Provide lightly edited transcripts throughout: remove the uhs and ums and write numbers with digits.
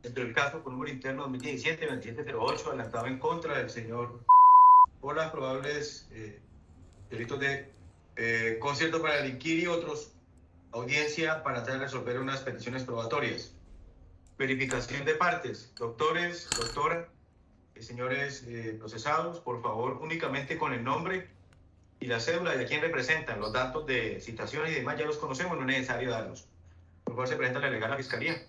dentro del caso por número interno 2017-2708, adelantado en contra del señor por las probables delitos de concierto para delinquir y otros, audiencia para tratar de resolver unas peticiones probatorias. Verificación de partes. Doctores, doctora, señores procesados, por favor, únicamente con el nombre y la cédula de a quién representan. Los datos de citaciones y demás ya los conocemos, no es necesario darlos. Por favor, se presenta la legal a la Fiscalía.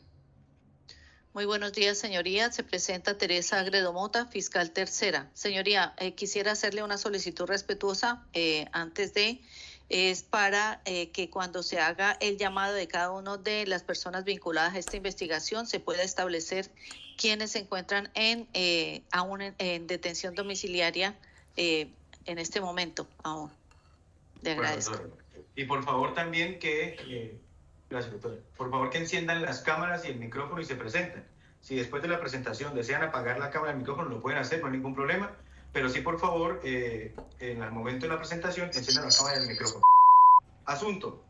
Muy buenos días, señoría. Se presenta Teresa Agredo-Mota, fiscal tercera. Señoría, quisiera hacerle una solicitud respetuosa es para que cuando se haga el llamado de cada una de las personas vinculadas a esta investigación se pueda establecer quiénes se encuentran aún en detención domiciliaria en este momento aún. Le agradezco. Bueno, y por favor también gracias, doctora. Por favor que enciendan las cámaras y el micrófono y se presenten. Si después de la presentación desean apagar la cámara y el micrófono, lo pueden hacer, no hay ningún problema. Pero sí, por favor, en el momento de la presentación, enciendan la cámara y el micrófono. Asunto.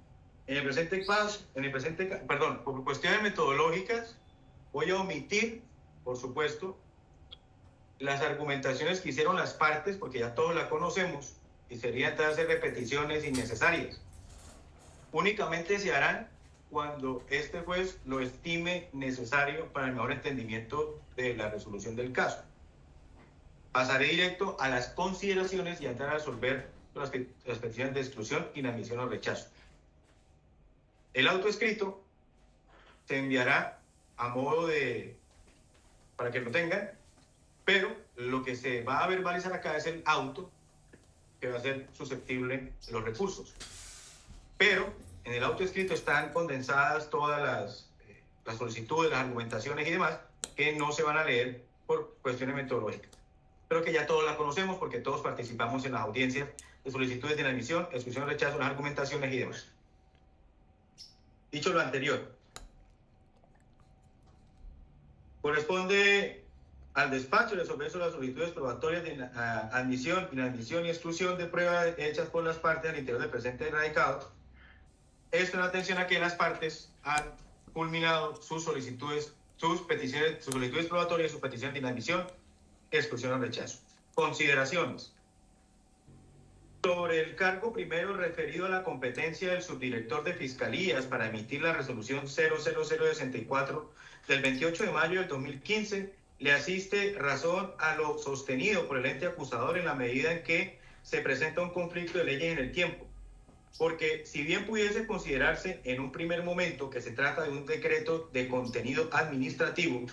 Por cuestiones metodológicas, voy a omitir, por supuesto, las argumentaciones que hicieron las partes, porque ya todos la conocemos, y serían hacer repeticiones innecesarias. Únicamente se harán cuando este juez lo estime necesario para el mejor entendimiento de la resolución del caso. Pasaré directo a las consideraciones y a entrar a resolver las peticiones de exclusión, inadmisión o rechazo. El auto escrito se enviará a modo para que lo tengan, pero lo que se va a verbalizar acá es el auto que va a ser susceptible de los recursos. Pero en el auto escrito están condensadas todas las solicitudes, las argumentaciones y demás, que no se van a leer por cuestiones metodológicas. Pero que ya todos la conocemos porque todos participamos en las audiencias de solicitudes de inadmisión, exclusión, rechazo, las argumentaciones y demás. Dicho lo anterior, corresponde al despacho resolver sobre las solicitudes probatorias de admisión, inadmisión y exclusión de pruebas hechas por las partes al interior del presente radicado. Esto en atención a que las partes han culminado sus solicitudes, sus solicitudes probatorias, sus peticiones de inadmisión, exclusión o rechazo. Consideraciones. Sobre el cargo primero referido a la competencia del subdirector de Fiscalías para emitir la resolución 00064 del 28 de mayo del 2015, le asiste razón a lo sostenido por el ente acusador en la medida en que se presenta un conflicto de leyes en el tiempo. Porque si bien pudiese considerarse en un primer momento que se trata de un decreto de contenido administrativo,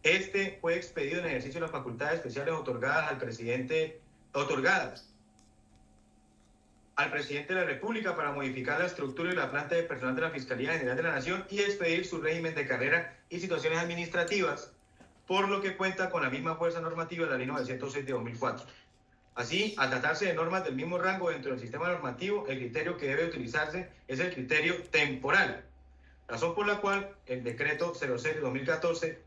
este fue expedido en ejercicio de las facultades especiales otorgadas al presidente de la República para modificar la estructura y la planta de personal de la Fiscalía General de la Nación y expedir su régimen de carrera y situaciones administrativas, por lo que cuenta con la misma fuerza normativa de la Ley 906 de 2004. Así, al tratarse de normas del mismo rango dentro del sistema normativo, el criterio que debe utilizarse es el criterio temporal, razón por la cual el decreto 06 de 2014,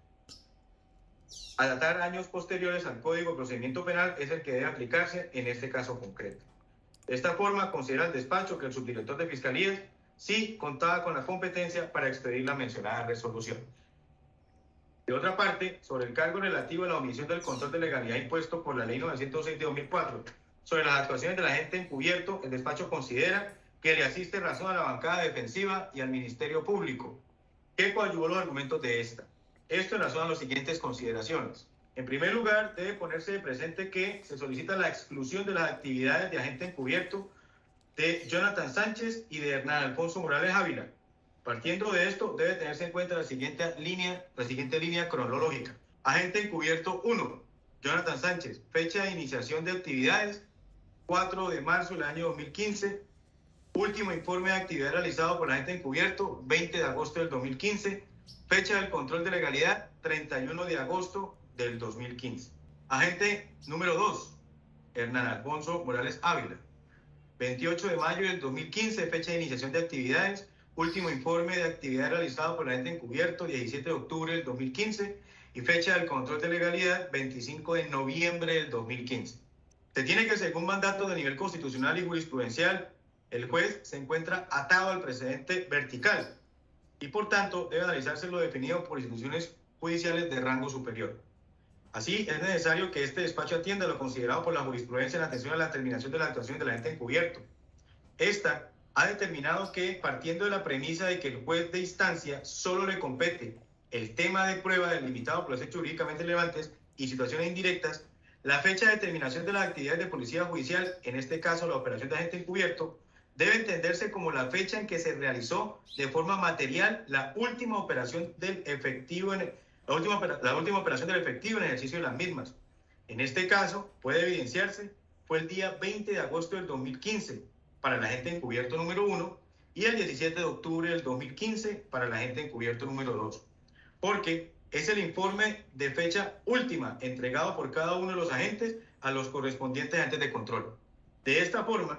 al datar años posteriores al Código de Procedimiento Penal, es el que debe aplicarse en este caso concreto. De esta forma, considera el despacho que el subdirector de Fiscalías sí contaba con la competencia para expedir la mencionada resolución. De otra parte, sobre el cargo relativo a la omisión del control de legalidad impuesto por la Ley 906 de 2004, sobre las actuaciones del agente encubierto, el despacho considera que le asiste razón a la bancada defensiva y al Ministerio Público, que coadyuvó los argumentos de esta. Esto en razón a las siguientes consideraciones. En primer lugar, debe ponerse de presente que se solicita la exclusión de las actividades de agente encubierto de Jonathan Sánchez y de Hernán Alfonso Morales Ávila. Partiendo de esto, debe tenerse en cuenta la siguiente línea cronológica. Agente encubierto 1, Jonathan Sánchez. Fecha de iniciación de actividades, 4 de marzo del año 2015. Último informe de actividad realizado por el agente encubierto, 20 de agosto del 2015. Fecha del control de legalidad, 31 de agosto del 2015. Agente número 2, Hernán Alfonso Morales Ávila. 28 de mayo del 2015, fecha de iniciación de actividades. Último informe de actividad realizado por el agente encubierto, 17 de octubre del 2015. Y fecha del control de legalidad, 25 de noviembre del 2015. Se tiene que, según mandato de nivel constitucional y jurisprudencial, el juez se encuentra atado al precedente vertical y, por tanto, debe analizarse lo definido por instituciones judiciales de rango superior. Así, es necesario que este despacho atienda lo considerado por la jurisprudencia en atención a la terminación de la actuación del agente encubierto. Esta ha determinado que, partiendo de la premisa de que el juez de instancia solo le compete el tema de prueba delimitado por los hechos jurídicamente relevantes y situaciones indirectas, la fecha de terminación de las actividades de policía judicial, en este caso la operación de agente encubierto, debe entenderse como la fecha en que se realizó de forma material la última operación del efectivo la última operación del efectivo en ejercicio de las mismas. En este caso, puede evidenciarse, fue el día 20 de agosto del 2015 para el agente encubierto número 1 y el 17 de octubre del 2015 para el agente encubierto número 2, porque es el informe de fecha última entregado por cada uno de los agentes a los correspondientes agentes de control. De esta forma,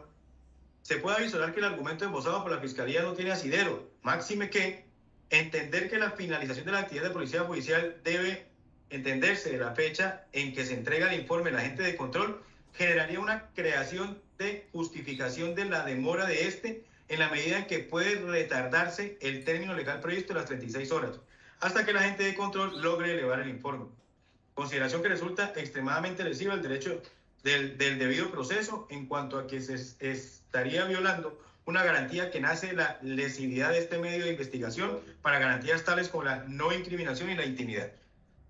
se puede avisar que el argumento embosado por la Fiscalía no tiene asidero, máxime que entender que la finalización de la actividad de policía judicial debe entenderse de la fecha en que se entrega el informe al agente de control, generaría una creación de justificación de la demora de este en la medida en que puede retardarse el término legal previsto de las 36 horas, hasta que el agente de control logre elevar el informe. Consideración que resulta extremadamente lesiva al derecho del debido proceso en cuanto a que se estaría violando una garantía que nace de la lesividad de este medio de investigación para garantías tales como la no incriminación y la intimidad.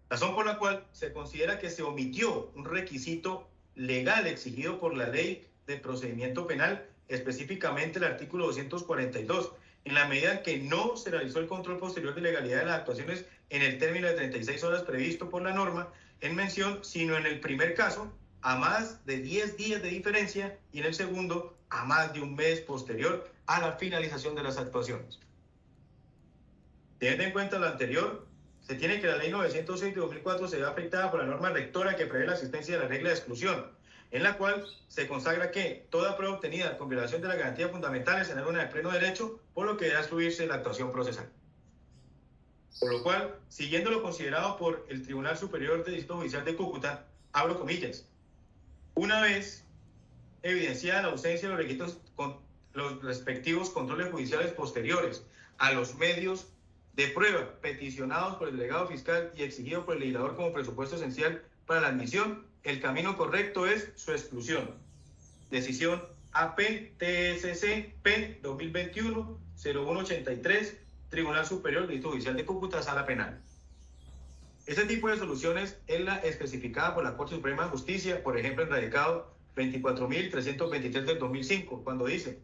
Razón por la cual se considera que se omitió un requisito legal exigido por la ley de procedimiento penal, específicamente el artículo 242, en la medida en que no se realizó el control posterior de legalidad de las actuaciones en el término de 36 horas previsto por la norma en mención, sino en el primer caso a más de 10 días de diferencia y en el segundo a más de un mes posterior a la finalización de las actuaciones. Teniendo en cuenta lo anterior, se tiene que la ley 906 de 2004 se ve afectada por la norma rectora que prevé la existencia de la regla de exclusión, en la cual se consagra que toda prueba obtenida con violación de las garantías fundamentales será una de pleno derecho, por lo que debe excluirse la actuación procesal. Por lo cual, siguiendo lo considerado por el Tribunal Superior de Distrito Judicial de Cúcuta, abro comillas, una vez evidenciada la ausencia de los requisitos con los respectivos controles judiciales posteriores a los medios de prueba peticionados por el delegado fiscal y exigidos por el legislador como presupuesto esencial para la admisión, el camino correcto es su exclusión. Decisión AP-TSC P 2021-0183, Tribunal Superior del Distrito Judicial de Cúcuta, Sala Penal. Este tipo de soluciones es la especificada por la Corte Suprema de Justicia, por ejemplo, en radicado 24.323 del 2005, cuando dice: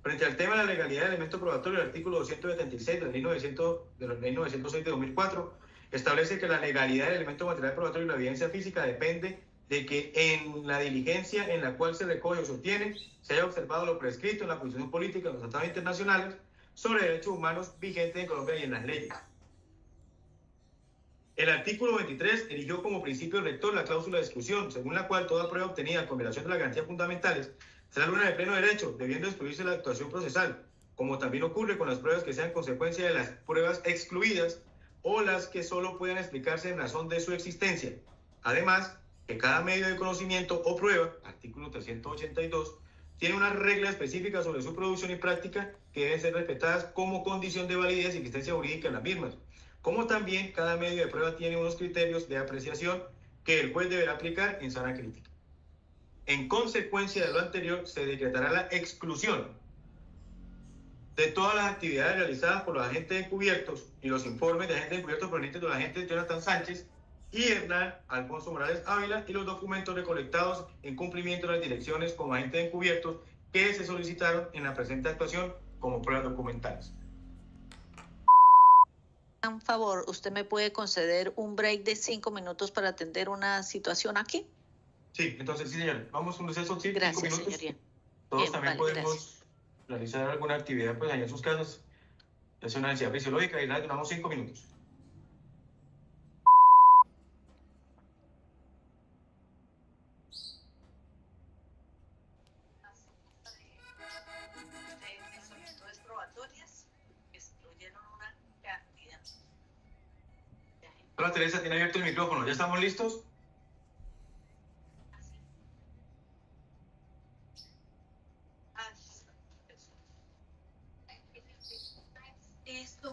frente al tema de la legalidad del elemento probatorio, el artículo 276 de la ley 906 de 2004 establece que la legalidad del elemento material probatorio y la evidencia física depende de que en la diligencia en la cual se recoge o se obtiene se haya observado lo prescrito en la Constitución política de los tratados internacionales sobre derechos humanos vigentes en Colombia y en las leyes. El artículo 23 eligió como principio rector la cláusula de exclusión, según la cual toda prueba obtenida con violación de las garantías fundamentales será una de pleno derecho, debiendo excluirse la actuación procesal, como también ocurre con las pruebas que sean consecuencia de las pruebas excluidas o las que solo puedan explicarse en razón de su existencia. Además, que cada medio de conocimiento o prueba, artículo 382, tiene una regla específica sobre su producción y práctica que deben ser respetadas como condición de validez y existencia jurídica en las mismas, como también cada medio de prueba tiene unos criterios de apreciación que el juez deberá aplicar en sana crítica. En consecuencia de lo anterior, se decretará la exclusión de todas las actividades realizadas por los agentes encubiertos y los informes de agentes encubiertos provenientes de los agentes Jonathan Sánchez y Hernán Alfonso Morales Ávila y los documentos recolectados en cumplimiento de las direcciones como agentes encubiertos que se solicitaron en la presente actuación como pruebas documentales. Por favor, ¿usted me puede conceder un break de 5 minutos para atender una situación aquí? Sí, entonces sí, señor. Vamos a un receso, sí, Gracias, 5 minutos. señoría. Todos Bien, también vale, podemos gracias. realizar alguna actividad pues allá en sus casas. Es una necesidad fisiológica y nada, duramos 5 minutos. Solicitudes probatorias excluyeron una cantidad. Hola Teresa, tiene abierto el micrófono. ¿Ya estamos listos?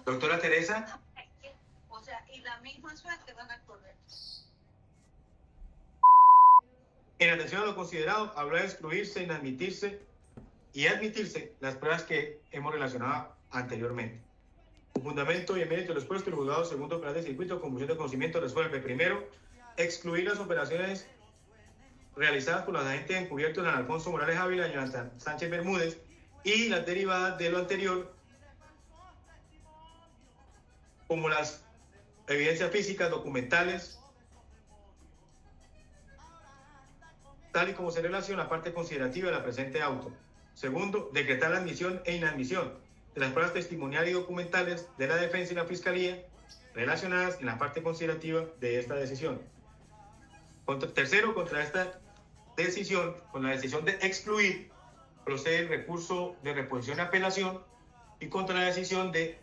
Doctora Teresa. O sea, y la misma suerte. En atención a lo considerado, habrá de excluirse, inadmitirse y admitirse las pruebas que hemos relacionado anteriormente. Con fundamento y en mérito de lo expuesto, el juzgado segundo penal de circuito, con función de conocimiento, resuelve primero excluir las operaciones realizadas por los agentes encubiertos de Alfonso Morales Ávila y Jonathan Sánchez Bermúdez y las derivadas de lo anterior, como las evidencias físicas, documentales, tal y como se relaciona a la parte considerativa de la presente auto. Segundo, decretar la admisión e inadmisión de las pruebas testimoniales y documentales de la defensa y la fiscalía relacionadas en la parte considerativa de esta decisión. Tercero, contra esta decisión, con la decisión de excluir, procede el recurso de reposición y apelación, y contra la decisión de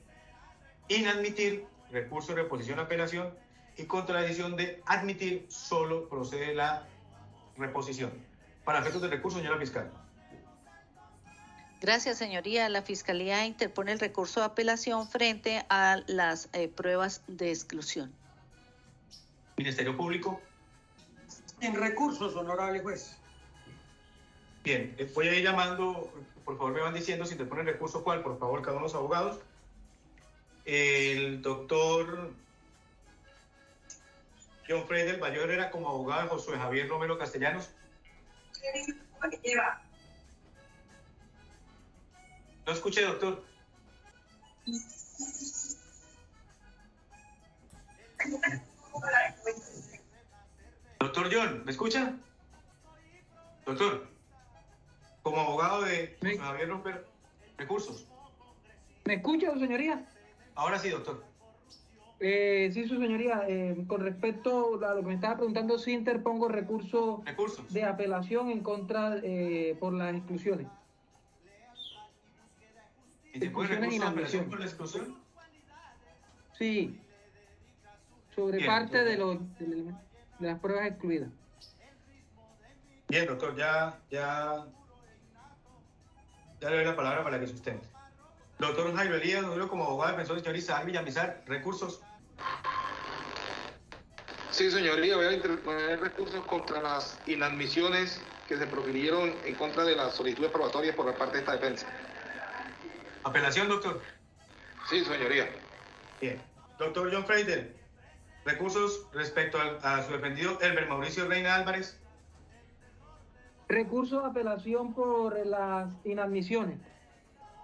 inadmitir, recurso de reposición y apelación, y contra la decisión de admitir, solo procede la reposición. Para efectos de recurso, señora fiscal. Gracias, señoría. La Fiscalía interpone el recurso de apelación frente a las pruebas de exclusión. Ministerio Público. En recursos, honorable juez. Bien, voy a ir llamando, por favor me van diciendo si interpone el recurso cuál, por favor, cada uno de los abogados. El doctor John Fredel Bayo Herrera como abogado de Josué Javier Romero Castellanos. No escuché, doctor. Doctor John, ¿me escucha? Doctor, como abogado de Josué Javier Romero, recursos. ¿Me escucha, señoría? Ahora sí, doctor. Sí, su señoría, con respecto a lo que me estaba preguntando, sí interpongo recursos de apelación en contra por las exclusiones. ¿Interpone recurso de apelación por la exclusión? Sí, sobre bien, parte de las pruebas excluidas. Bien, doctor, ya le doy la palabra para que sustente. Doctor Jairo Elías, como abogado defensor, señor Isaac Villamizar, recursos. Sí, señoría, voy a interponer recursos contra las inadmisiones que se profirieron en contra de las solicitudes probatorias por la parte de esta defensa. ¿Apelación, doctor? Sí, señoría. Bien. Doctor John Freidel, recursos respecto a su defendido Elber Mauricio Reina Álvarez. Recurso de apelación por las inadmisiones.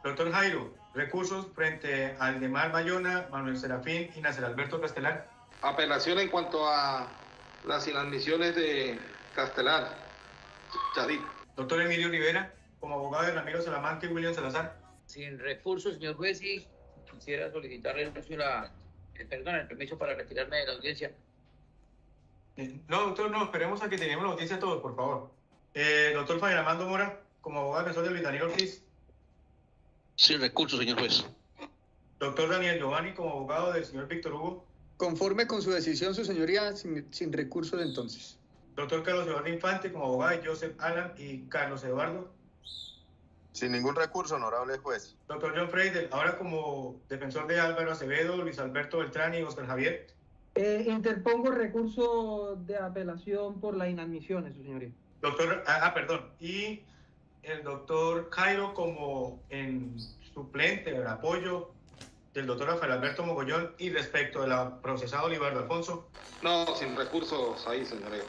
Doctor Jairo, recursos frente al de Mar Bayona, Manuel Serafín y Nacer Alberto Castelar. Apelación en cuanto a las inadmisiones de Castelar. Chadí. Doctor Emilio Rivera, como abogado de Ramiro Salamanca y William Salazar. Sin recursos, señor juez, y quisiera solicitar el permiso para retirarme de la audiencia. No, doctor, no, esperemos a que tengamos la audiencia todos, por favor. Doctor Fabián Armando Mora, como abogado defensor de Luis Daniel Ortiz. Sin recursos, señor juez. Doctor Daniel Giovanni, como abogado del señor Víctor Hugo. Conforme con su decisión, su señoría, sin recursos entonces. Doctor Carlos Eduardo Infante, como abogado de Joseph Alan y Carlos Eduardo. Sin ningún recurso, honorable juez. Doctor John Freidel, ahora como defensor de Álvaro Acevedo, Luis Alberto Beltrán y Oscar Javier. Interpongo recurso de apelación por las inadmisiones, su señoría. Doctor, perdón. Y el doctor Jairo como en suplente, el apoyo del doctor Rafael Alberto Mogollón y respecto de la procesada Olivardo Alfonso. No, sin recursos ahí, señoría.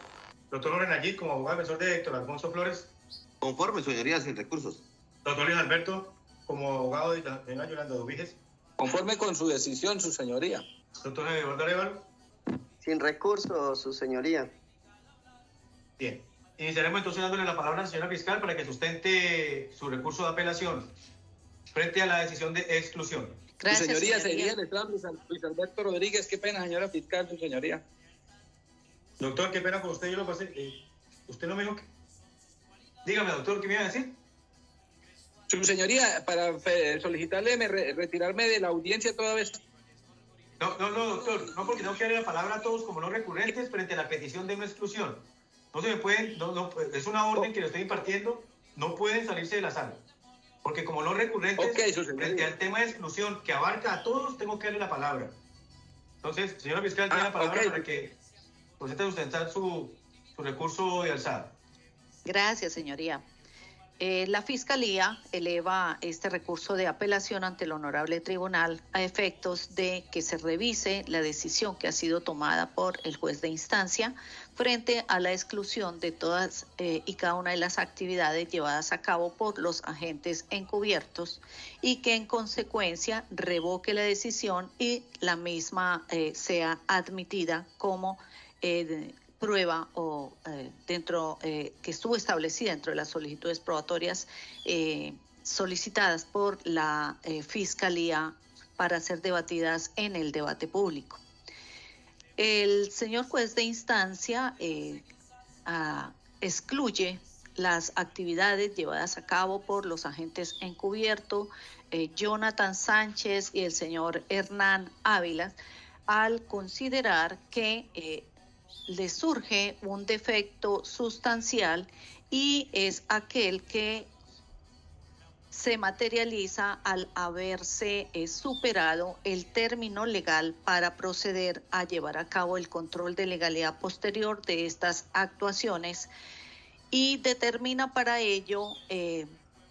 Doctor Renallí, como abogado defensor de Héctor Alfonso Flores. Conforme, señoría, sin recursos. Doctor Luis Alberto, como abogado de la señora Yolanda Dubiges. Conforme con su decisión, su señoría. Doctor Eduardo Arevalo. Sin recursos, su señoría. Bien. Iniciaremos entonces dándole la palabra a la señora fiscal para que sustente su recurso de apelación frente a la decisión de exclusión. Gracias, su señoría. Seguía el estrado Luis Alberto Rodríguez. Qué pena, señora fiscal, su señoría. Doctor, qué pena con usted. Yo lo pasé. Usted no me dijo que... Dígame, doctor, ¿qué me iba a decir? Su señoría, para solicitarle retirarme de la audiencia toda vez. No, doctor. No, porque tengo que darle la palabra a todos como no recurrentes frente a la petición de una exclusión. No se me pueden, es una orden que le estoy impartiendo, no pueden salirse de la sala. Porque como no recurrentes, frente al tema de exclusión que abarca a todos, tengo que darle la palabra. Entonces, señora fiscal, tiene la palabra para que proceda a sustentar su recurso de alzada. Gracias, señoría. La Fiscalía eleva este recurso de apelación ante el Honorable Tribunal a efectos de que se revise la decisión que ha sido tomada por el juez de instancia frente a la exclusión de todas y cada una de las actividades llevadas a cabo por los agentes encubiertos y que en consecuencia revoque la decisión y la misma sea admitida como prueba o que estuvo establecida dentro de las solicitudes probatorias solicitadas por la Fiscalía para ser debatidas en el debate público. El señor juez de instancia excluye las actividades llevadas a cabo por los agentes encubiertos Jonathan Sánchez y el señor Hernán Ávila al considerar que le surge un defecto sustancial y es aquel que se materializa al haberse superado el término legal para proceder a llevar a cabo el control de legalidad posterior de estas actuaciones y determina para ello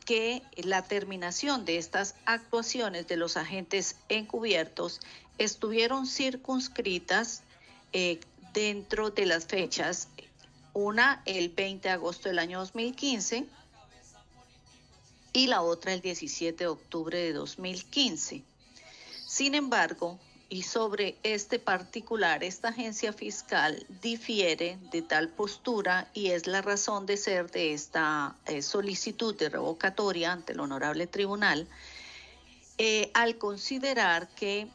que la terminación de estas actuaciones de los agentes encubiertos estuvieron circunscritas dentro de las fechas, una el 20 de agosto del año 2015 y la otra el 17 de octubre de 2015. Sin embargo, y sobre este particular, esta agencia fiscal difiere de tal postura y es la razón de ser de esta solicitud de revocatoria ante el Honorable Tribunal, al considerar que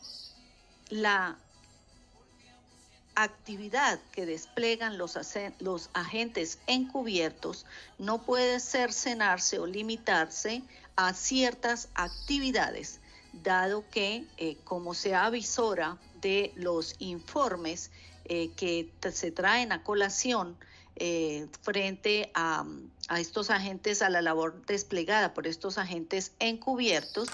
la actividad que desplegan los agentes encubiertos no puede cercenarse o limitarse a ciertas actividades, dado que, como se avisora de los informes que se traen a colación frente a estos agentes, a la labor desplegada por estos agentes encubiertos,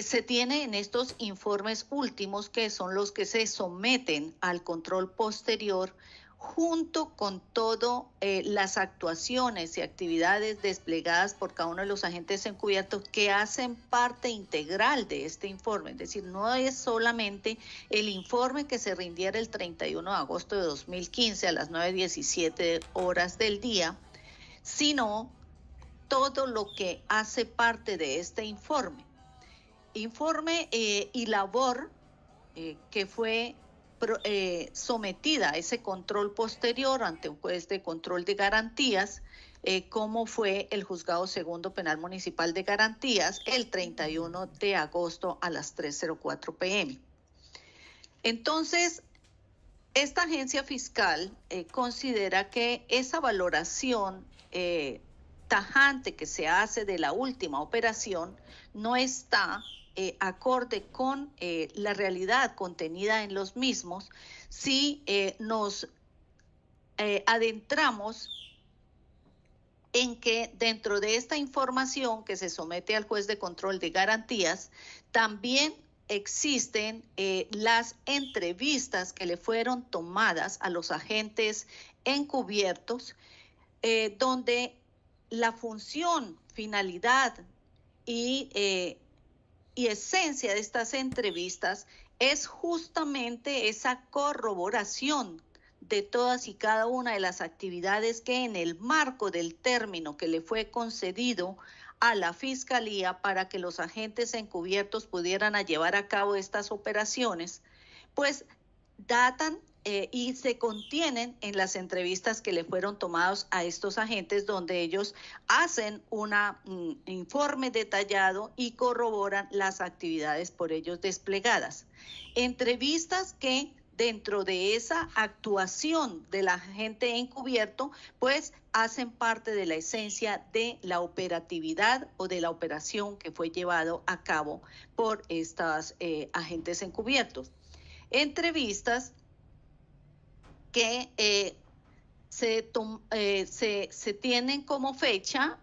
se tiene en estos informes últimos, que son los que se someten al control posterior, junto con todas las actuaciones y actividades desplegadas por cada uno de los agentes encubiertos que hacen parte integral de este informe. Es decir, no es solamente el informe que se rindiera el 31 de agosto de 2015 a las 9:17 horas del día, sino todo lo que hace parte de este informe. Informe y labor que fue sometida a ese control posterior ante un juez de control de garantías, como fue el Juzgado Segundo Penal Municipal de Garantías el 31 de agosto a las 3:04 p.m. Entonces, esta agencia fiscal considera que esa valoración tajante que se hace de la última operación no está acorde con la realidad contenida en los mismos si nos adentramos en que dentro de esta información que se somete al juez de control de garantías también existen las entrevistas que le fueron tomadas a los agentes encubiertos, donde la función, finalidad y esencia de estas entrevistas es justamente esa corroboración de todas y cada una de las actividades que en el marco del término que le fue concedido a la Fiscalía para que los agentes encubiertos pudieran llevar a cabo estas operaciones, pues datan y se contienen en las entrevistas que le fueron tomadas a estos agentes, donde ellos hacen un informe detallado y corroboran las actividades por ellos desplegadas. Entrevistas que dentro de esa actuación del agente encubierto, pues hacen parte de la esencia de la operatividad o de la operación que fue llevado a cabo por estos agentes encubiertos. Entrevistas que se tienen como fecha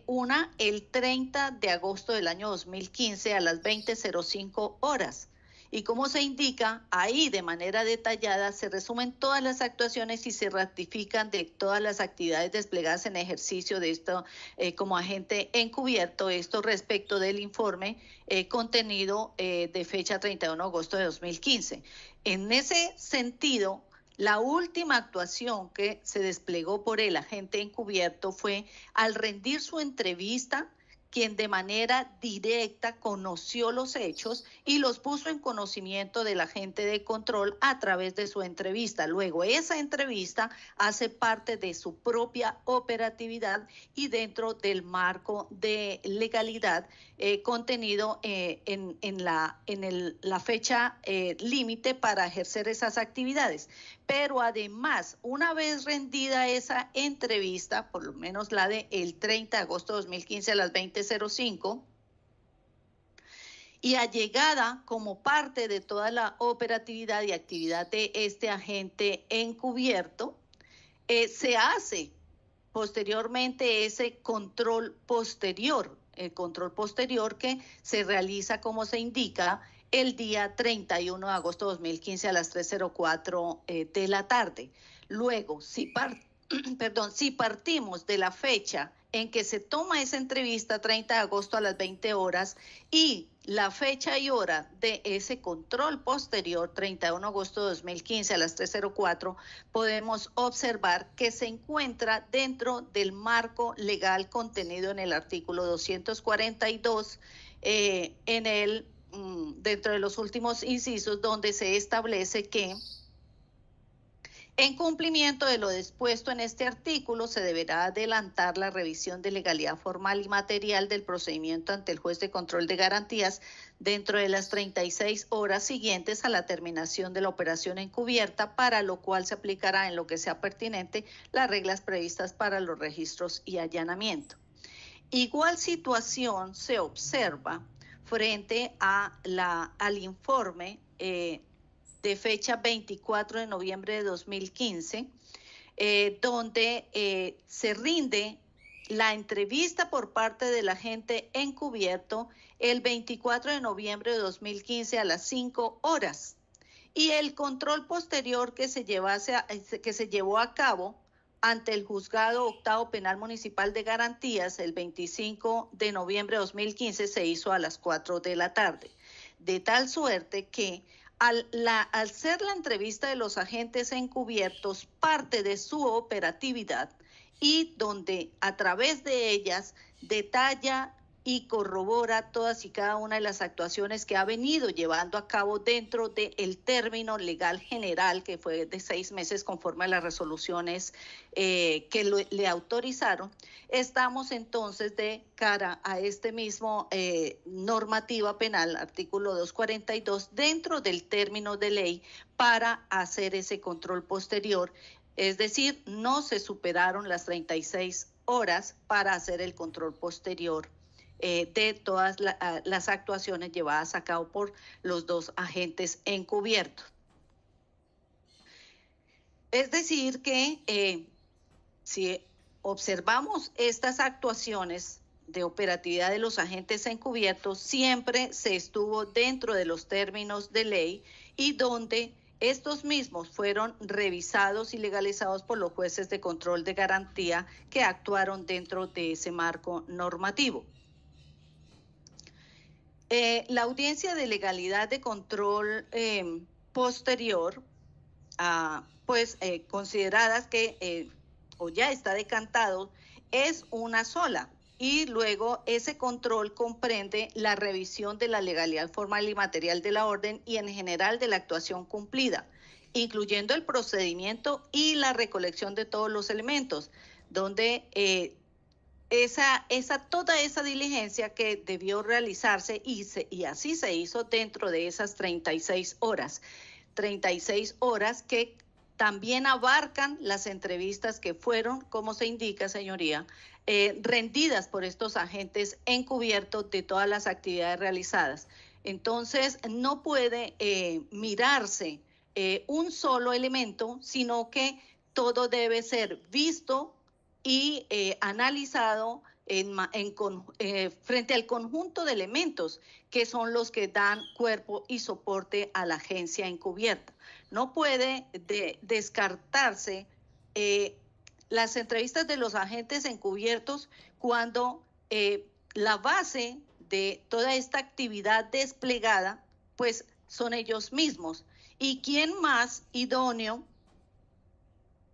una el 30 de agosto del año 2015 a las 20:05 horas Y como se indica, ahí de manera detallada se resumen todas las actuaciones y se ratifican de todas las actividades desplegadas en ejercicio de esto como agente encubierto, esto respecto del informe contenido de fecha 31 de agosto de 2015. En ese sentido, la última actuación que se desplegó por el agente encubierto fue al rendir su entrevista, quien de manera directa conoció los hechos y los puso en conocimiento del agente de control a través de su entrevista. Luego, esa entrevista hace parte de su propia operatividad y dentro del marco de legalidad contenido en la fecha límite para ejercer esas actividades. Pero además, una vez rendida esa entrevista, por lo menos la del 30 de agosto de 2015 a las 20:05, y allegada como parte de toda la operatividad y actividad de este agente encubierto, se hace posteriormente ese control posterior, el control posterior que se realiza, como se indica, el día 31 de agosto de 2015 a las 3:04 de la tarde. Luego, si partimos de la fecha en que se toma esa entrevista, 30 de agosto a las 20 horas, y la fecha y hora de ese control posterior, 31 de agosto de 2015 a las 3:04, podemos observar que se encuentra dentro del marco legal contenido en el artículo 242, dentro de los últimos incisos, donde se establece que en cumplimiento de lo dispuesto en este artículo, se deberá adelantar la revisión de legalidad formal y material del procedimiento ante el juez de control de garantías dentro de las 36 horas siguientes a la terminación de la operación encubierta, para lo cual se aplicará en lo que sea pertinente las reglas previstas para los registros y allanamiento. Igual situación se observa frente al informe de fecha 24 de noviembre de 2015, donde se rinde la entrevista por parte del agente encubierto el 24 de noviembre de 2015 a las 5 horas. Y el control posterior que se llevó a cabo ante el Juzgado Octavo Penal Municipal de Garantías el 25 de noviembre de 2015 se hizo a las 4 de la tarde. De tal suerte que al ser la entrevista de los agentes encubiertos parte de su operatividad y donde a través de ellas detalla y corrobora todas y cada una de las actuaciones que ha venido llevando a cabo dentro del término legal general, que fue de 6 meses conforme a las resoluciones que le autorizaron. Estamos entonces de cara a este mismo normativa penal, artículo 242, dentro del término de ley para hacer ese control posterior. Es decir, no se superaron las 36 horas para hacer el control posterior de todas las actuaciones llevadas a cabo por los dos agentes encubiertos. Es decir que si observamos estas actuaciones de operatividad de los agentes encubiertos, siempre se estuvo dentro de los términos de ley y donde estos mismos fueron revisados y legalizados por los jueces de control de garantía que actuaron dentro de ese marco normativo. La audiencia de legalidad de control posterior, consideradas que o ya está decantado, es una sola. Y luego ese control comprende la revisión de la legalidad formal y material de la orden y en general de la actuación cumplida, incluyendo el procedimiento y la recolección de todos los elementos, donde toda esa diligencia que debió realizarse y así se hizo dentro de esas 36 horas. 36 horas que también abarcan las entrevistas que fueron, como se indica, señoría, rendidas por estos agentes encubiertos de todas las actividades realizadas. Entonces, no puede mirarse un solo elemento, sino que todo debe ser visto y analizado frente al conjunto de elementos que son los que dan cuerpo y soporte a la agencia encubierta. No puede descartarse las entrevistas de los agentes encubiertos cuando la base de toda esta actividad desplegada, pues son ellos mismos. ¿Y quién más idóneo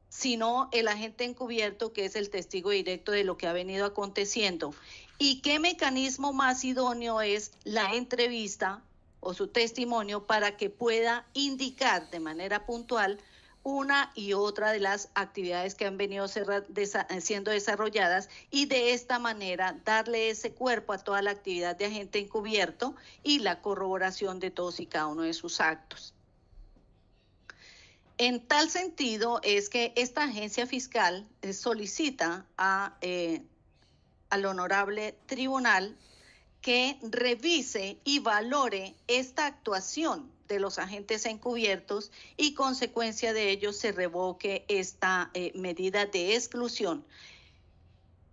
sino el agente encubierto, que es el testigo directo de lo que ha venido aconteciendo? ¿Y qué mecanismo más idóneo es la entrevista o su testimonio para que pueda indicar de manera puntual una y otra de las actividades que han venido siendo desarrolladas, y de esta manera darle ese cuerpo a toda la actividad de agente encubierto y la corroboración de todos y cada uno de sus actos? En tal sentido es que esta agencia fiscal solicita al honorable tribunal que revise y valore esta actuación de los agentes encubiertos y consecuencia de ello se revoque esta medida de exclusión,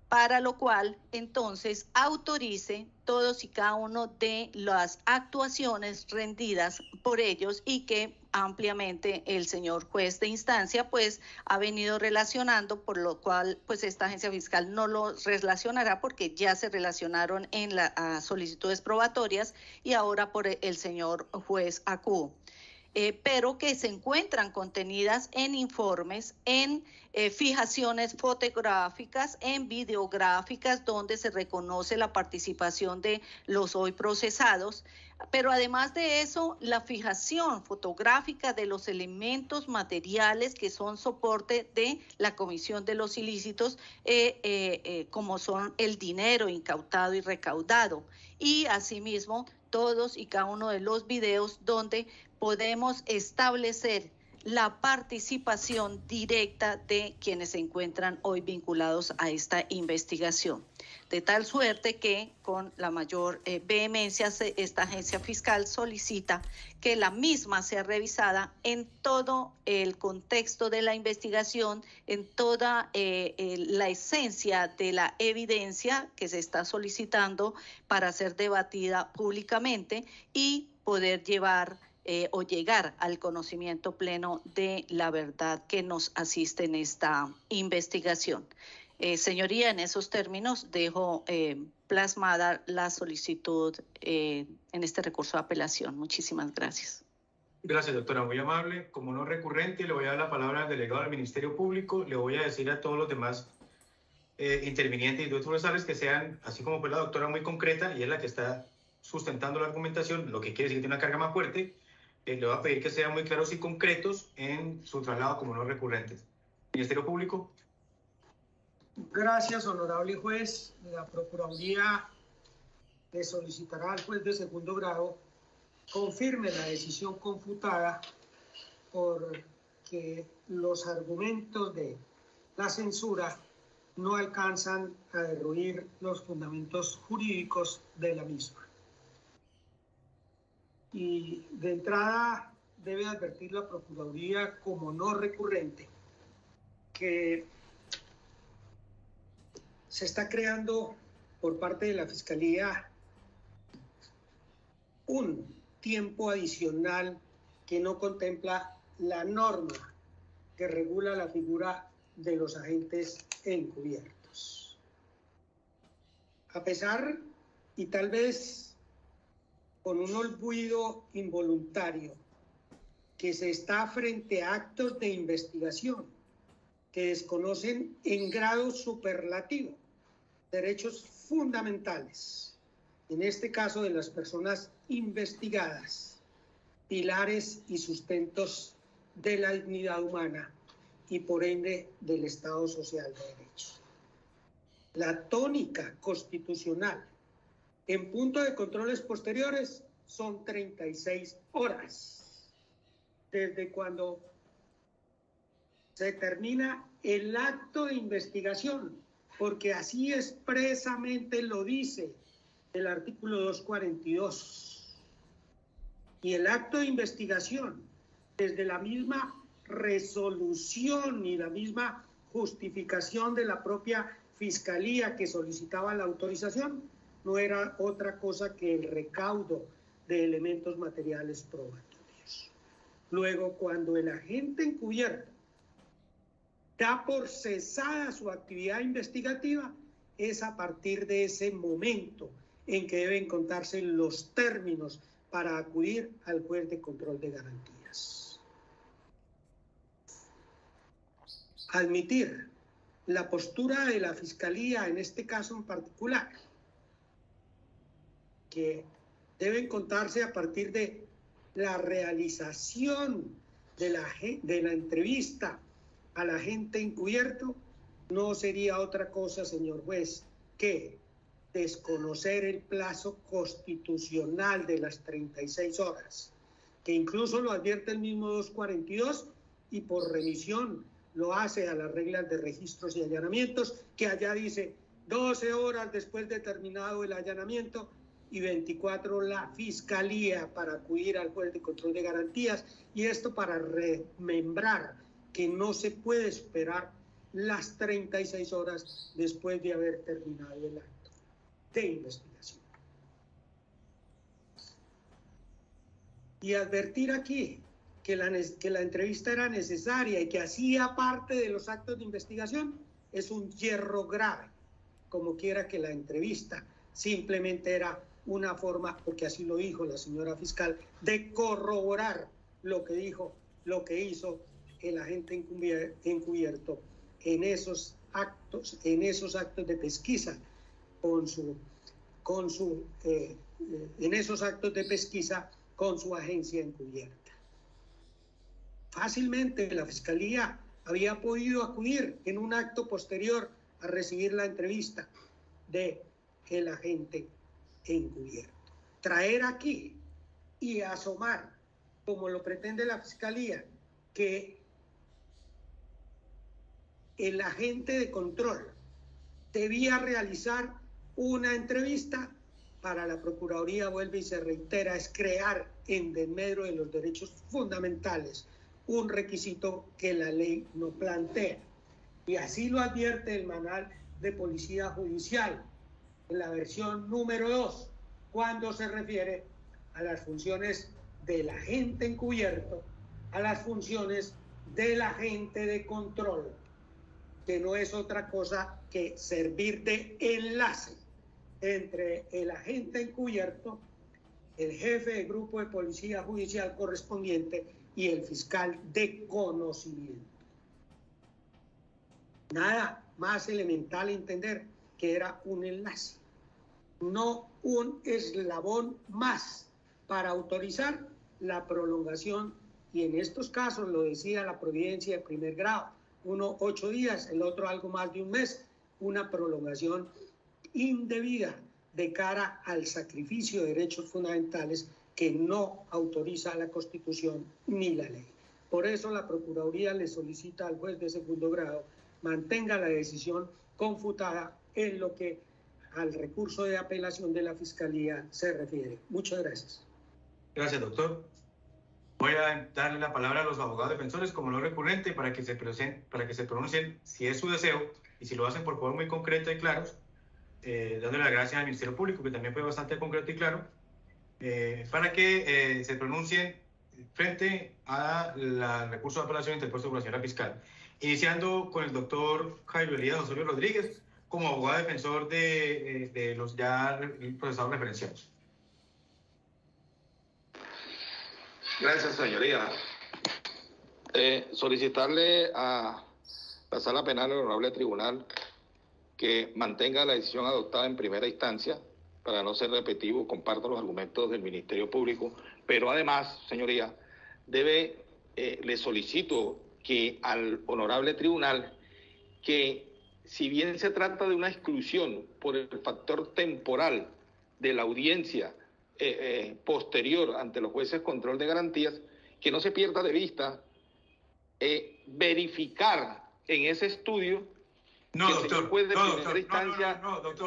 para lo cual entonces autorice todos y cada uno de las actuaciones rendidas por ellos, y que ampliamente el señor juez de instancia pues ha venido relacionando, por lo cual pues esta agencia fiscal no lo relacionará porque ya se relacionaron en las solicitudes probatorias y ahora por el señor juez Acuo. Pero que se encuentran contenidas en informes, en fijaciones fotográficas, en videográficas, donde se reconoce la participación de los hoy procesados. Pero además de eso, la fijación fotográfica de los elementos materiales que son soporte de la comisión de los ilícitos, como son el dinero incautado y recaudado. Y asimismo, todos y cada uno de los videos donde podemos establecer la participación directa de quienes se encuentran hoy vinculados a esta investigación. De tal suerte que con la mayor vehemencia esta agencia fiscal solicita que la misma sea revisada en todo el contexto de la investigación, en toda la esencia de la evidencia que se está solicitando para ser debatida públicamente y poder llevar o llegar al conocimiento pleno de la verdad que nos asiste en esta investigación. Señoría, en esos términos dejo plasmada la solicitud en este recurso de apelación. Muchísimas gracias. Gracias, doctora, muy amable. Como no recurrente, le voy a dar la palabra al delegado del Ministerio Público. Le voy a decir a todos los demás intervinientes y procesales que sean, así como fue la doctora, muy concreta, y es la que está sustentando la argumentación, lo que quiere decir que tiene una carga más fuerte. Le voy a pedir que sean muy claros y concretos en su traslado como no recurrentes. Ministerio Público. Gracias, honorable juez. La Procuraduría le solicitará al juez de segundo grado confirme la decisión confutada porque los argumentos de la censura no alcanzan a derruir los fundamentos jurídicos de la misma. Y de entrada debe advertir la Procuraduría como no recurrente que se está creando por parte de la Fiscalía un tiempo adicional que no contempla la norma que regula la figura de los agentes encubiertos. A pesar, y tal vez con un olvido involuntario, que se está frente a actos de investigación que desconocen en grado superlativo derechos fundamentales, en este caso de las personas investigadas, pilares y sustentos de la dignidad humana y por ende del Estado Social de Derecho. La tónica constitucional en punto de controles posteriores son 36 horas, desde cuando se termina el acto de investigación, porque así expresamente lo dice el artículo 242. Y el acto de investigación, desde la misma resolución y la misma justificación de la propia fiscalía que solicitaba la autorización no era otra cosa que el recaudo de elementos materiales probatorios. Luego, cuando el agente encubierto da por cesada su actividad investigativa, es a partir de ese momento en que deben contarse los términos para acudir al juez de control de garantías. Admitir la postura de la Fiscalía en este caso en particular, que deben contarse a partir de la realización de la entrevista al agente encubierto, no sería otra cosa, señor juez, que desconocer el plazo constitucional de las 36 horas, que incluso lo advierte el mismo 242 y por remisión lo hace a las reglas de registros y allanamientos, que allá dice 12 horas después de terminado el allanamiento y 24 la Fiscalía para acudir al juez de control de garantías, y esto para remembrar que no se puede esperar las 36 horas después de haber terminado el acto de investigación. Y advertir aquí que la entrevista era necesaria y que hacía parte de los actos de investigación es un hierro grave, como quiera que la entrevista simplemente era una forma, porque así lo dijo la señora fiscal, de corroborar lo que dijo, lo que hizo el agente encubierto en esos actos de pesquisa en esos actos de pesquisa con su agencia encubierta. Fácilmente la Fiscalía había podido acudir en un acto posterior a recibir la entrevista del agente encubierto. Traer aquí y asomar, como lo pretende la Fiscalía, que el agente de control debía realizar una entrevista, para la Procuraduría, vuelve y se reitera, es crear en desmedro de los derechos fundamentales un requisito que la ley no plantea. Y así lo advierte el Manual de Policía Judicial, en la versión número 2, cuando se refiere a las funciones del agente encubierto, a las funciones del agente de control, que no es otra cosa que servir de enlace entre el agente encubierto, el jefe de grupo de policía judicial correspondiente y el fiscal de conocimiento. Nada más elemental entender que era un enlace, no un eslabón más para autorizar la prolongación, y en estos casos lo decía la providencia de primer grado, uno 8 días, el otro algo más de un mes, una prolongación indebida de cara al sacrificio de derechos fundamentales que no autoriza la Constitución ni la ley. Por eso la Procuraduría le solicita al juez de segundo grado mantenga la decisión confutada en lo que al recurso de apelación de la Fiscalía se refiere. Muchas gracias. Gracias, doctor. Voy a darle la palabra a los abogados defensores como lo recurrente para que se pronuncien si es su deseo y si lo hacen por favor muy concreto y claros, dándole las gracias al Ministerio Público, que también fue bastante concreto y claro, para que se pronuncien frente al recurso de apelación interpuesto por la señora fiscal. Iniciando con el doctor Jairo Elías Osorio Rodríguez, como abogado defensor de los ya procesados referenciados. Gracias, señoría. Solicitarle a la Sala Penal del Honorable Tribunal que mantenga la decisión adoptada en primera instancia. Para no ser repetitivo, comparto los argumentos del Ministerio Público, pero además, señoría, le solicito que al Honorable Tribunal, que si bien se trata de una exclusión por el factor temporal de la audiencia posterior ante los jueces de control de garantías, que no se pierda de vista verificar en ese estudio. No, doctor,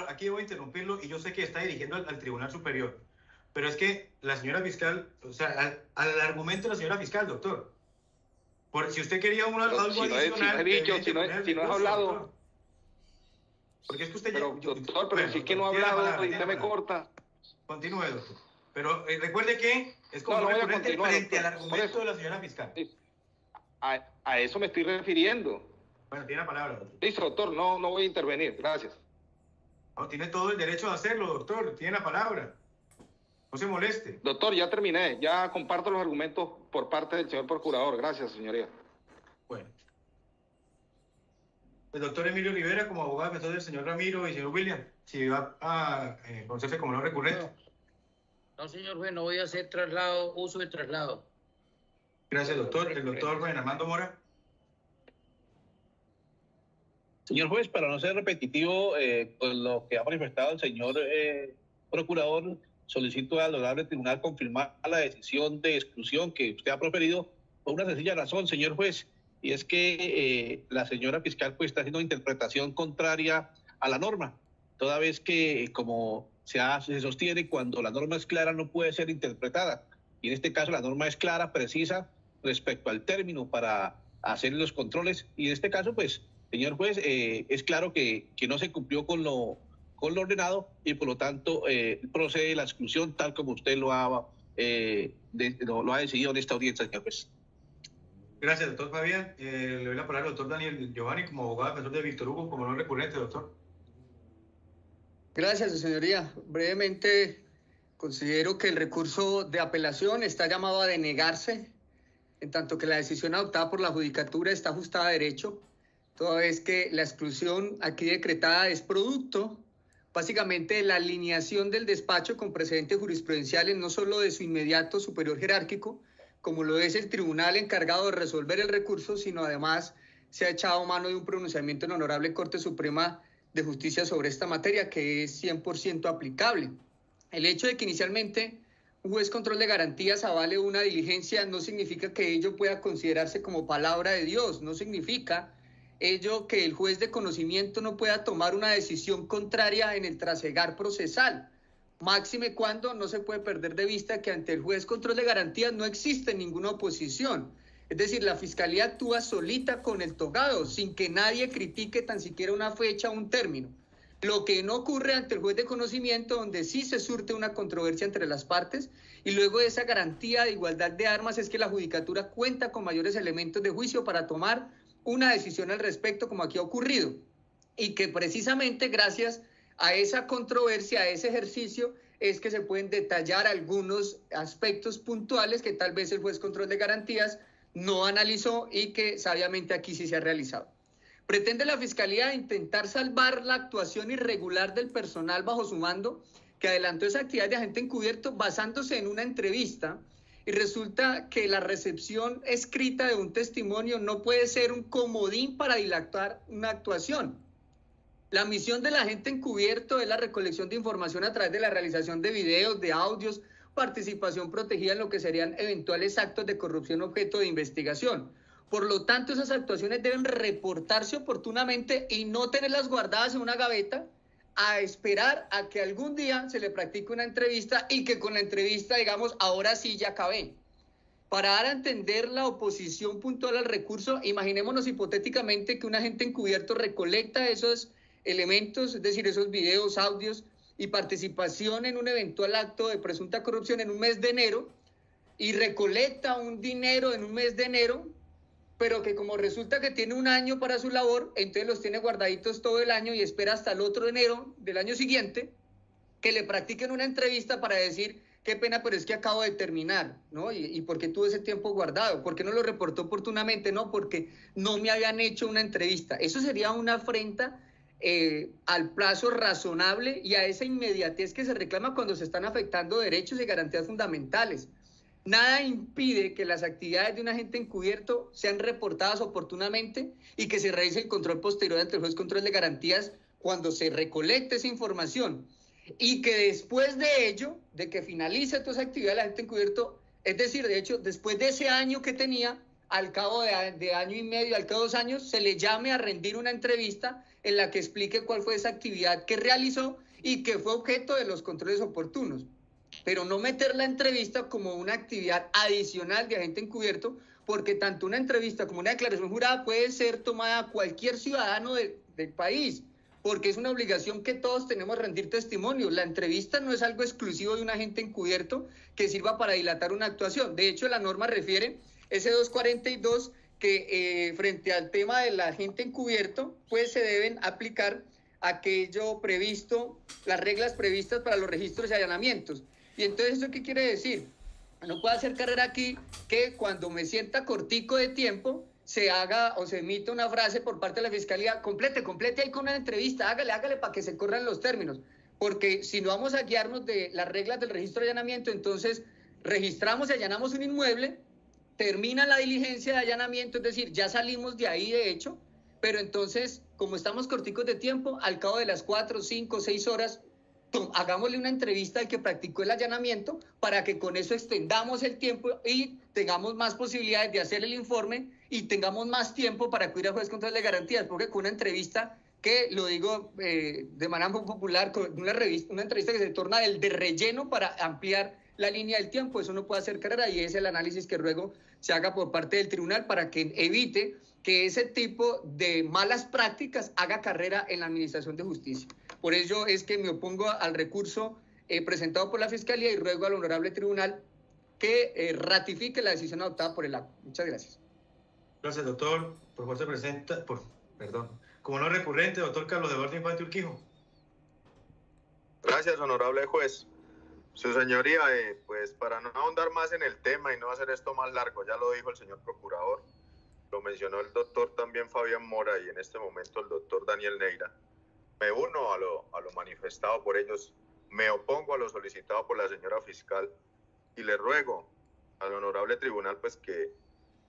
aquí voy a interrumpirlo y yo sé que está dirigiendo al Tribunal Superior, pero es que la señora fiscal, o sea, al argumento de la señora fiscal, doctor, por si usted quería algo adicional... Si no he hablado... Porque es que usted pero, doctor, pero si es que no ha hablado y usted me corta. Continúe, doctor. Pero recuerde que es como recurrente frente al argumento de la señora fiscal. A eso me estoy refiriendo. Bueno, tiene la palabra, doctor. Listo, doctor, no voy a intervenir. Gracias. No, tiene todo el derecho de hacerlo, doctor. Tiene la palabra. No se moleste. Doctor, ya terminé. Ya comparto los argumentos por parte del señor procurador. Gracias, señoría. Bueno. El doctor Emilio Rivera, como abogado defensor del señor Ramiro y señor William, si va a conocerse como no recurrente. No, señor juez, no voy a hacer uso de traslado. Gracias, doctor. El doctor Juan Armando Mora. Señor juez, para no ser repetitivo con lo que ha manifestado el señor procurador, solicito al honorable tribunal confirmar la decisión de exclusión que usted ha proferido por una sencilla razón, señor juez, y es que la señora fiscal pues está haciendo una interpretación contraria a la norma, toda vez que como se sostiene, cuando la norma es clara no puede ser interpretada, y en este caso la norma es clara, precisa respecto al término para hacer los controles, y en este caso pues, señor juez, es claro que no se cumplió con lo ordenado y por lo tanto procede la exclusión tal como usted lo ha decidido en esta audiencia, señor juez. Gracias, doctor Fabián. Le doy la palabra al doctor Daniel Giovanni como abogado defensor de Víctor Hugo como no recurrente, doctor. Gracias, su señoría. Brevemente, considero que el recurso de apelación está llamado a denegarse, en tanto que la decisión adoptada por la Judicatura está ajustada a derecho, toda vez que la exclusión aquí decretada es producto básicamente de la alineación del despacho con precedentes jurisprudenciales, no solo de su inmediato superior jerárquico, como lo es el tribunal encargado de resolver el recurso, sino además se ha echado mano de un pronunciamiento en la Honorable Corte Suprema de Justicia sobre esta materia, que es 100% aplicable. El hecho de que inicialmente un juez control de garantías avale una diligencia no significa que ello pueda considerarse como palabra de Dios, no significa ello que el juez de conocimiento no pueda tomar una decisión contraria en el trasegar procesal. Máxime cuando no se puede perder de vista que ante el juez control de garantías no existe ninguna oposición. Es decir, la Fiscalía actúa solita con el togado, sin que nadie critique tan siquiera una fecha o un término. Lo que no ocurre ante el juez de conocimiento, donde sí se surte una controversia entre las partes, y luego de esa garantía de igualdad de armas es que la Judicatura cuenta con mayores elementos de juicio para tomar una decisión al respecto, como aquí ha ocurrido, y que precisamente gracias a esa controversia, a ese ejercicio, es que se pueden detallar algunos aspectos puntuales que tal vez el juez control de garantías no analizó y que sabiamente aquí sí se ha realizado. Pretende la Fiscalía intentar salvar la actuación irregular del personal bajo su mando, que adelantó esa actividad de agente encubierto basándose en una entrevista, y resulta que la recepción escrita de un testimonio no puede ser un comodín para dilatar una actuación. La misión del agente encubierto es la recolección de información a través de la realización de videos, de audios, participación protegida en lo que serían eventuales actos de corrupción objeto de investigación. Por lo tanto, esas actuaciones deben reportarse oportunamente y no tenerlas guardadas en una gaveta a esperar a que algún día se le practique una entrevista y que con la entrevista, digamos, ahora sí ya acabé. Para dar a entender la oposición puntual al recurso, imaginémonos hipotéticamente que un agente encubierto recolecta esos elementos, es decir, esos videos, audios y participación en un eventual acto de presunta corrupción en un mes de enero y recolecta un dinero en un mes de enero, pero que como resulta que tiene un año para su labor, entonces los tiene guardaditos todo el año y espera hasta el otro enero del año siguiente que le practiquen una entrevista para decir, qué pena, pero es que acabo de terminar, ¿no? ¿Y por qué tuve ese tiempo guardado? ¿Por qué no lo reportó oportunamente? No, porque no me habían hecho una entrevista. Eso sería una afrenta al plazo razonable y a esa inmediatez que se reclama cuando se están afectando derechos y garantías fundamentales. Nada impide que las actividades de un agente encubierto sean reportadas oportunamente y que se realice el control posterior ante el juez control de garantías cuando se recolecte esa información. Y que después de ello, de que finalice toda esa actividad del agente encubierto, es decir, de hecho, después de ese año que tenía, al cabo de año y medio, al cabo de 2 años, se le llame a rendir una entrevista en la que explique cuál fue esa actividad que realizó y que fue objeto de los controles oportunos. Pero no meter la entrevista como una actividad adicional de agente encubierto, porque tanto una entrevista como una declaración jurada puede ser tomada a cualquier ciudadano del país. porque es una obligación que todos tenemos rendir testimonio. La entrevista no es algo exclusivo de un agente encubierto que sirva para dilatar una actuación. De hecho, la norma refiere, ese 242, que frente al tema del agente encubierto, pues se deben aplicar aquello previsto, las reglas previstas para los registros y allanamientos. Y entonces, ¿eso qué quiere decir? No puedo hacer carrera aquí que cuando me sienta cortico de tiempo se haga o se emita una frase por parte de la Fiscalía, complete ahí con una entrevista, hágale para que se corran los términos, porque si no vamos a guiarnos de las reglas del registro de allanamiento, entonces registramos y allanamos un inmueble, termina la diligencia de allanamiento, es decir, ya salimos de ahí de hecho, pero entonces, como estamos corticos de tiempo, al cabo de las 4, 5, 6 horas, hagámosle una entrevista al que practicó el allanamiento para que con eso extendamos el tiempo y tengamos más posibilidades de hacer el informe y tengamos más tiempo para acudir al juez control de garantías, porque con una entrevista que, lo digo de manera muy popular, con una entrevista que se torna de relleno para ampliar la línea del tiempo, eso no puede hacer carrera, y es el análisis que luego se haga por parte del tribunal para que evite que ese tipo de malas prácticas haga carrera en la administración de justicia. Por ello es que me opongo al recurso presentado por la Fiscalía y ruego al honorable tribunal que ratifique la decisión adoptada por el ACO. Muchas gracias. Gracias, doctor. Por favor, se presenta, como no recurrente, doctor Carlos Eduardo Infante Urquijo. Gracias, honorable juez. Su señoría, pues para no ahondar más en el tema y no hacer esto más largo, ya lo dijo el señor procurador, lo mencionó el doctor también Fabián Mora y en este momento el doctor Daniel Neira. Me uno a lo manifestado por ellos, me opongo a lo solicitado por la señora fiscal y le ruego al honorable tribunal pues que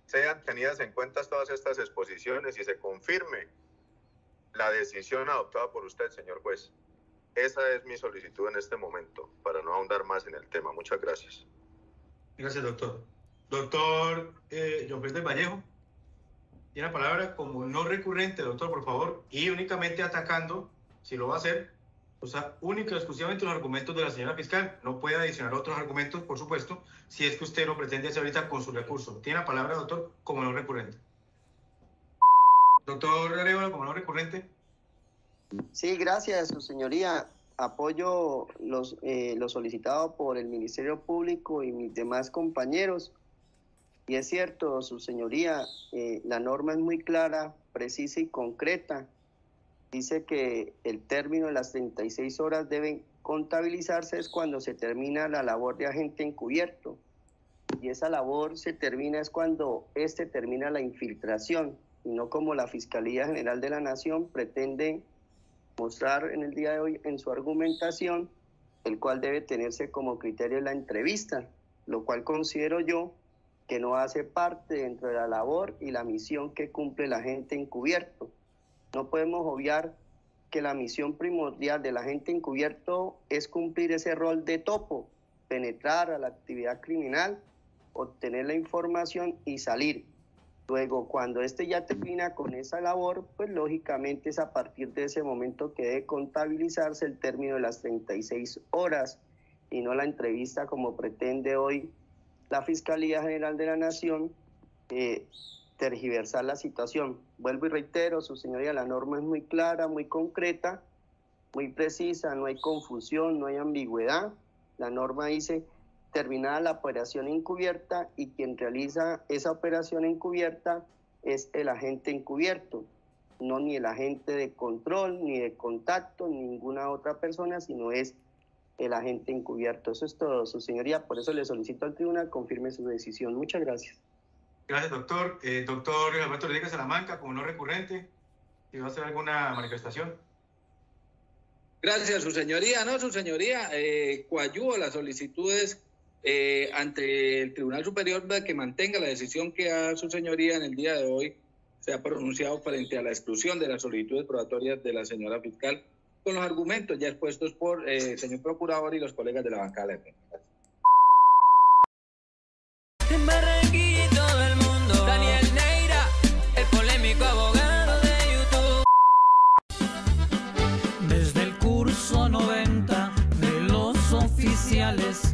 sean tenidas en cuenta todas estas exposiciones y se confirme la decisión adoptada por usted, señor juez. Esa es mi solicitud en este momento, para no ahondar más en el tema. Muchas gracias. Gracias, doctor. Doctor John Félix Vallejo, tiene la palabra como no recurrente, doctor, por favor, y únicamente atacando, si lo va a hacer, o sea, única y exclusivamente los argumentos de la señora fiscal. No puede adicionar otros argumentos, por supuesto, si es que usted lo pretende hacer ahorita con su recurso. Tiene la palabra, doctor, como no recurrente. Doctor Arevalo, como no recurrente. Sí, gracias, su señoría. Apoyo lo solicitado por el Ministerio Público y mis demás compañeros. Y es cierto, su señoría, la norma es muy clara, precisa y concreta. Dice que el término de las 36 horas deben contabilizarse es cuando se termina la labor de agente encubierto. Y esa labor se termina es cuando termina la infiltración, y no como la Fiscalía General de la Nación pretende mostrar en el día de hoy en su argumentación, el cual debe tenerse como criterio la entrevista, lo cual considero yo que no hace parte dentro de la labor y la misión que cumple el agente encubierto. No podemos obviar que la misión primordial del agente encubierto es cumplir ese rol de topo, penetrar a la actividad criminal, obtener la información y salir. Luego, cuando ya termina con esa labor, pues lógicamente es a partir de ese momento que debe contabilizarse el término de las 36 horas y no la entrevista como pretende hoy la Fiscalía General de la Nación, tergiversar la situación. Vuelvo y reitero, su señoría, la norma es muy clara, muy concreta, muy precisa, no hay confusión, no hay ambigüedad. La norma dice: terminada la operación encubierta, y quien realiza esa operación encubierta es el agente encubierto, no ni el agente de control, ni de contacto, ni ninguna otra persona, sino es el agente encubierto. Eso es todo, su señoría. Por eso le solicito al tribunal confirme su decisión. Muchas gracias. Gracias, doctor. Doctor Alberto Rodríguez Salamanca, como no recurrente, si va a hacer alguna manifestación. Gracias, su señoría. No, su señoría, coadyuvo las solicitudes ante el Tribunal Superior de que mantenga la decisión que a su señoría en el día de hoy se ha pronunciado frente a la exclusión de las solicitudes probatorias de la señora fiscal, con los argumentos ya expuestos por el señor procurador y los colegas de la bancada de defensa. En Barranquilla y todo el mundo, Daniel Neira, el polémico abogado de YouTube. Desde el curso 90 de los oficiales